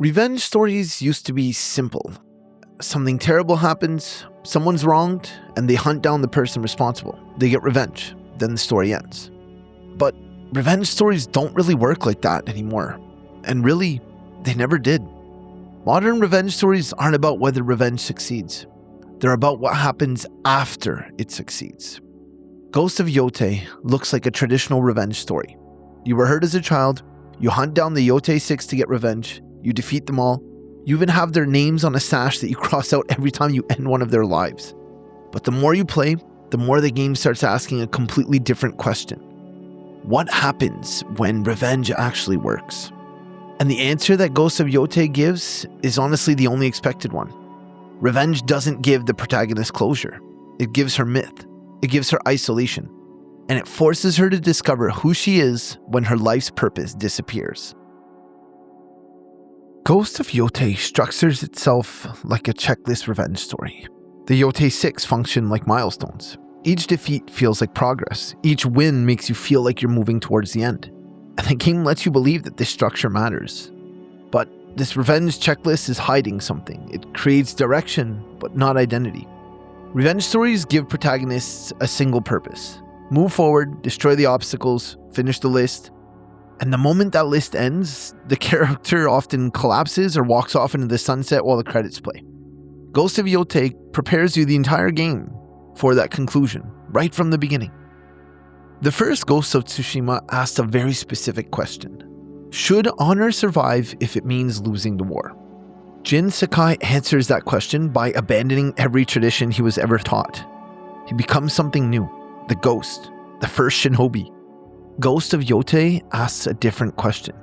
Revenge stories used to be simple. Something terrible happens, someone's wronged, and they hunt down the person responsible. They get revenge, then the story ends. But revenge stories don't really work like that anymore. And really, they never did. Modern revenge stories aren't about whether revenge succeeds. They're about what happens after it succeeds. Ghost of Yōtei looks like a traditional revenge story. You were hurt as a child, you hunt down the Yōtei 6 to get revenge, you defeat them all, you even have their names on a sash that you cross out every time you end one of their lives. But the more you play, the more the game starts asking a completely different question. What happens when revenge actually works? And the answer that Ghost of Yōtei gives is honestly the only expected one. Revenge doesn't give the protagonist closure. It gives her myth. It gives her isolation. And it forces her to discover who she is when her life's purpose disappears. Ghost of Yōtei structures itself like a checklist revenge story. The Yōtei 6 function like milestones. Each defeat feels like progress. Each win makes you feel like you're moving towards the end. And the game lets you believe that this structure matters. But this revenge checklist is hiding something. It creates direction, but not identity. Revenge stories give protagonists a single purpose. Move forward, destroy the obstacles, finish the list. And the moment that list ends, the character often collapses or walks off into the sunset while the credits play. Ghost of Yōtei prepares you the entire game for that conclusion, right from the beginning. The first Ghost of Tsushima asked a very specific question. Should honor survive if it means losing the war? Jin Sakai answers that question by abandoning every tradition he was ever taught. He becomes something new, the Ghost, the first shinobi. Ghost of Yōtei asks a different question.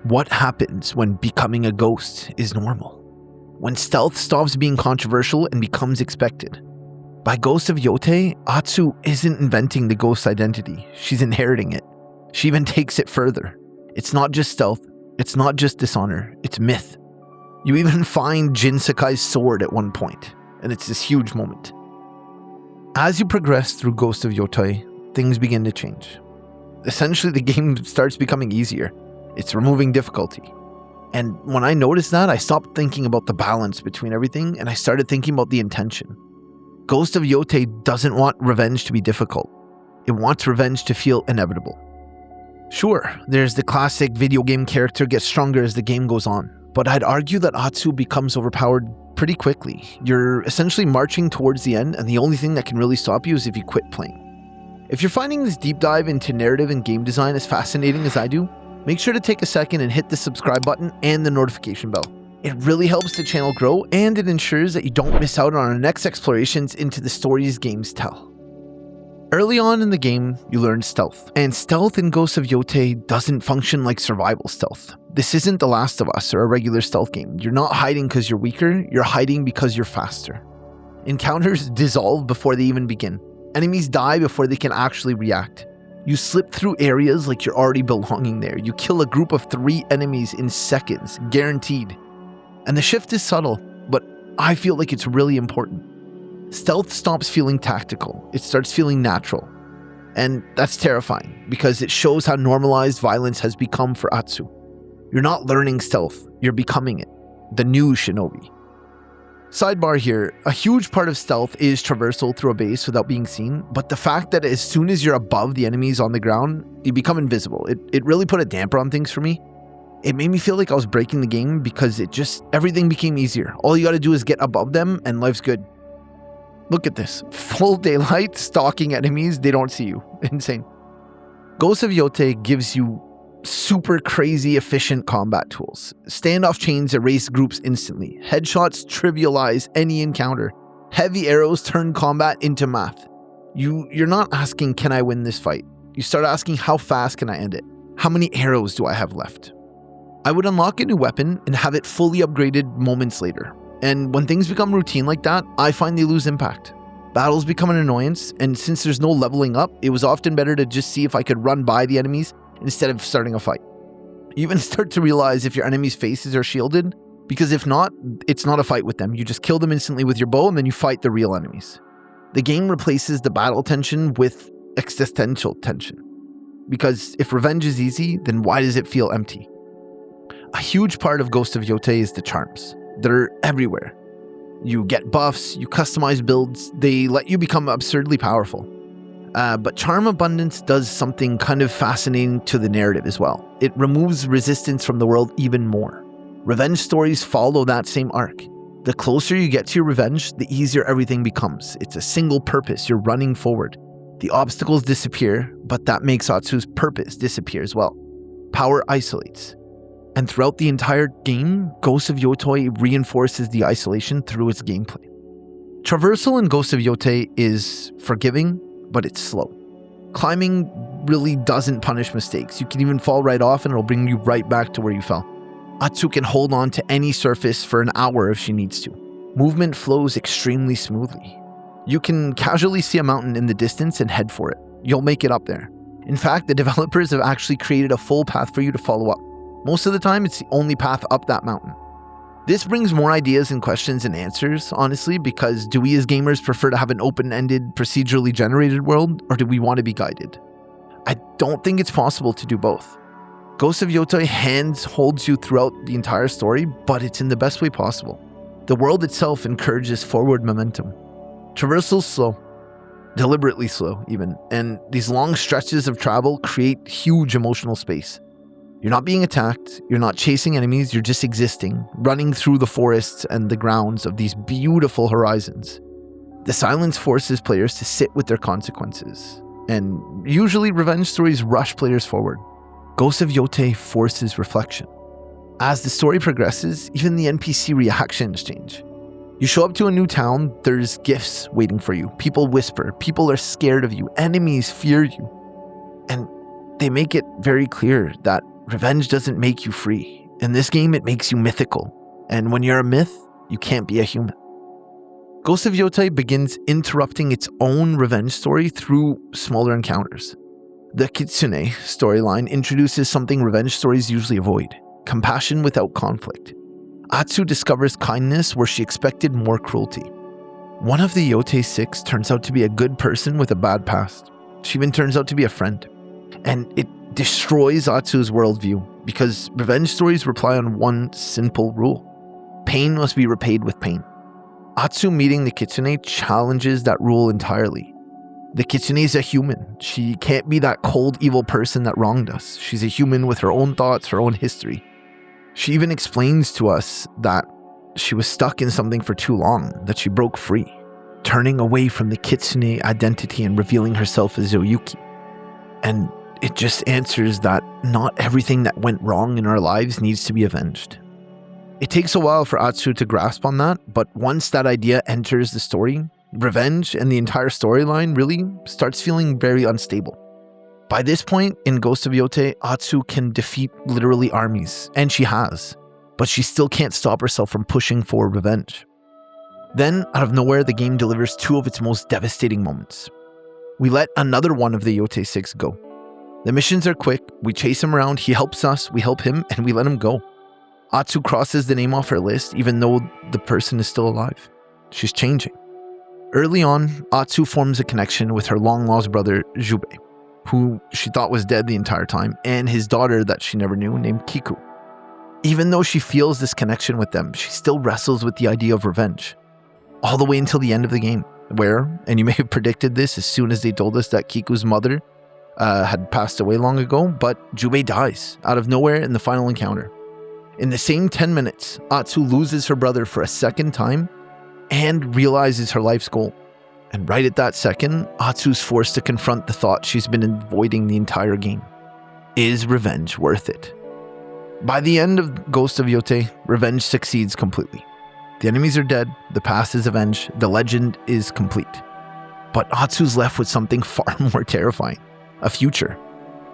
What happens when becoming a ghost is normal? When stealth stops being controversial and becomes expected? By Ghost of Yōtei, Atsu isn't inventing the ghost identity, she's inheriting it. She even takes it further. It's not just stealth, it's not just dishonor, it's myth. You even find Jin Sakai's sword at one point, and it's this huge moment. As you progress through Ghost of Yōtei, things begin to change. Essentially, the game starts becoming easier. It's removing difficulty. And when I noticed that, I stopped thinking about the balance between everything, and I started thinking about the intention. Ghost of Yōtei doesn't want revenge to be difficult. It wants revenge to feel inevitable. Sure, there's the classic video game character gets stronger as the game goes on, but I'd argue that Atsu becomes overpowered pretty quickly. You're essentially marching towards the end, and the only thing that can really stop you is if you quit playing. If you're finding this deep dive into narrative and game design as fascinating as I do, make sure to take a second and hit the subscribe button and the notification bell. It really helps the channel grow, and it ensures that you don't miss out on our next explorations into the stories games tell. Early on in the game, you learn stealth, and stealth in Ghost of Yōtei doesn't function like survival stealth. This isn't The Last of Us or a regular stealth game. You're not hiding because you're weaker, you're hiding because you're faster. Encounters dissolve before they even begin. Enemies die before they can actually react. You slip through areas like you're already belonging there. You kill a group of 3 enemies in seconds, guaranteed. And the shift is subtle, but I feel like it's really important. Stealth stops feeling tactical. It starts feeling natural. And that's terrifying, because it shows how normalized violence has become for Atsu. You're not learning stealth, you're becoming it. The new shinobi. Sidebar here, a huge part of stealth is traversal through a base without being seen, but the fact that as soon as you're above the enemies on the ground, you become invisible. It really put a damper on things for me. It made me feel like I was breaking the game because everything became easier. All you gotta do is get above them and life's good. Look at this. Full daylight, stalking enemies, they don't see you. Insane. Ghost of Yōtei gives you super crazy efficient combat tools. Standoff chains erase groups instantly. Headshots trivialize any encounter. Heavy arrows turn combat into math. You're not asking, can I win this fight? You start asking, how fast can I end it? How many arrows do I have left? I would unlock a new weapon and have it fully upgraded moments later. And when things become routine like that, I find they lose impact. Battles become an annoyance, and since there's no leveling up, it was often better to just see if I could run by the enemies instead of starting a fight. You even start to realize if your enemies' faces are shielded, because if not, it's not a fight with them. You just kill them instantly with your bow and then you fight the real enemies. The game replaces the battle tension with existential tension. Because if revenge is easy, then why does it feel empty? A huge part of Ghost of Yōtei is the charms. They're everywhere. You get buffs, you customize builds, they let you become absurdly powerful. But charm abundance does something kind of fascinating to the narrative as well. It removes resistance from the world even more. Revenge stories follow that same arc. The closer you get to your revenge, the easier everything becomes. It's a single purpose, you're running forward. The obstacles disappear, but that makes Atsu's purpose disappear as well. Power isolates. And throughout the entire game, Ghost of Yōtei reinforces the isolation through its gameplay. Traversal in Ghost of Yōtei is forgiving, but it's slow. Climbing really doesn't punish mistakes. You can even fall right off and it'll bring you right back to where you fell. Atsu can hold on to any surface for an hour if she needs to. Movement flows extremely smoothly. You can casually see a mountain in the distance and head for it. You'll make it up there. In fact, the developers have actually created a full path for you to follow up. Most of the time, it's the only path up that mountain. This brings more ideas and questions and answers, honestly, because do we as gamers prefer to have an open-ended, procedurally generated world, or do we want to be guided? I don't think it's possible to do both. Ghost of Yōtei holds you throughout the entire story, but it's in the best way possible. The world itself encourages forward momentum. Traversal's slow, deliberately slow even, and these long stretches of travel create huge emotional space. You're not being attacked, you're not chasing enemies, you're just existing, running through the forests and the grounds of these beautiful horizons. The silence forces players to sit with their consequences, and usually revenge stories rush players forward. Ghost of Yōtei forces reflection. As the story progresses, even the NPC reactions change. You show up to a new town, there's gifts waiting for you. People whisper, people are scared of you, enemies fear you. And they make it very clear that revenge doesn't make you free. In this game, it makes you mythical. And when you're a myth, you can't be a human. Ghost of Yōtei begins interrupting its own revenge story through smaller encounters. The Kitsune storyline introduces something revenge stories usually avoid: compassion without conflict. Atsu discovers kindness where she expected more cruelty. One of the Yōtei 6 turns out to be a good person with a bad past. She even turns out to be a friend. And it destroys Atsu's worldview because revenge stories rely on one simple rule: pain must be repaid with pain. Atsu meeting the Kitsune challenges that rule entirely. The Kitsune is a human. She can't be that cold, evil person that wronged us. She's a human with her own thoughts, her own history. She even explains to us that she was stuck in something for too long, that she broke free, turning away from the Kitsune identity and revealing herself as Oyuki. And it just answers that not everything that went wrong in our lives needs to be avenged. It takes a while for Atsu to grasp on that, but once that idea enters the story, revenge and the entire storyline really starts feeling very unstable. By this point in Ghost of Yōtei, Atsu can defeat literally armies, and she has, but she still can't stop herself from pushing for revenge. Then, out of nowhere, the game delivers two of its most devastating moments. We let another one of the Yōtei 6 go. The missions are quick, we chase him around, he helps us, we help him, and we let him go. Atsu crosses the name off her list even though the person is still alive. She's changing. Early on, Atsu forms a connection with her long-lost brother, Jubei, who she thought was dead the entire time, and his daughter that she never knew named Kiku. Even though she feels this connection with them, she still wrestles with the idea of revenge. All the way until the end of the game, where, and you may have predicted this as soon as they told us that Kiku's mother had passed away long ago, but Jubei dies out of nowhere in the final encounter. In the same 10 minutes, Atsu loses her brother for a second time and realizes her life's goal. And right at that second, Atsu's forced to confront the thought she's been avoiding the entire game. Is revenge worth it? By the end of Ghost of Yōtei, revenge succeeds completely. The enemies are dead, the past is avenged, the legend is complete. But Atsu's left with something far more terrifying: a future.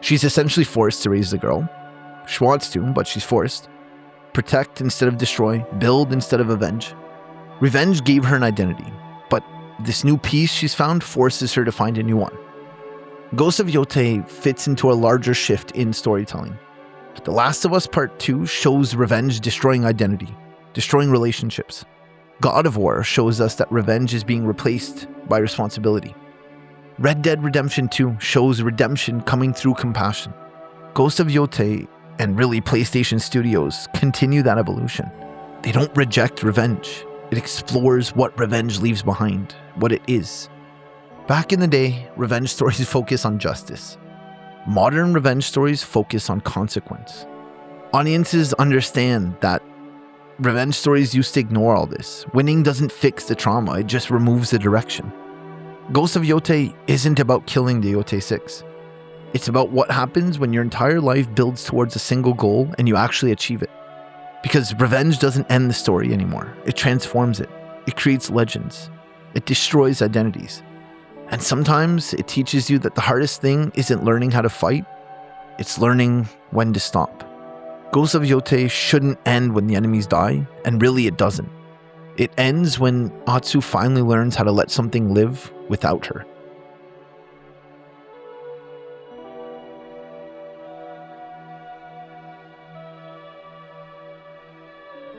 She's essentially forced to raise the girl. She wants to, but she's forced. Protect instead of destroy, build instead of avenge. Revenge gave her an identity, but this new piece she's found forces her to find a new one. Ghost of Yōtei fits into a larger shift in storytelling. The Last of Us Part 2 shows revenge destroying identity, destroying relationships. God of War shows us that revenge is being replaced by responsibility. Red Dead Redemption 2 shows redemption coming through compassion. Ghost of Yōtei and really PlayStation Studios continue that evolution. They don't reject revenge. It explores what revenge leaves behind, what it is. Back in the day, revenge stories focus on justice. Modern revenge stories focus on consequence. Audiences understand that revenge stories used to ignore all this. Winning doesn't fix the trauma, it just removes the direction. Ghost of Yōtei isn't about killing the Yōtei 6. It's about what happens when your entire life builds towards a single goal and you actually achieve it. Because revenge doesn't end the story anymore. It transforms it. It creates legends. It destroys identities. And sometimes it teaches you that the hardest thing isn't learning how to fight, it's learning when to stop. Ghost of Yōtei shouldn't end when the enemies die, and really it doesn't. It ends when Atsu finally learns how to let something live without her.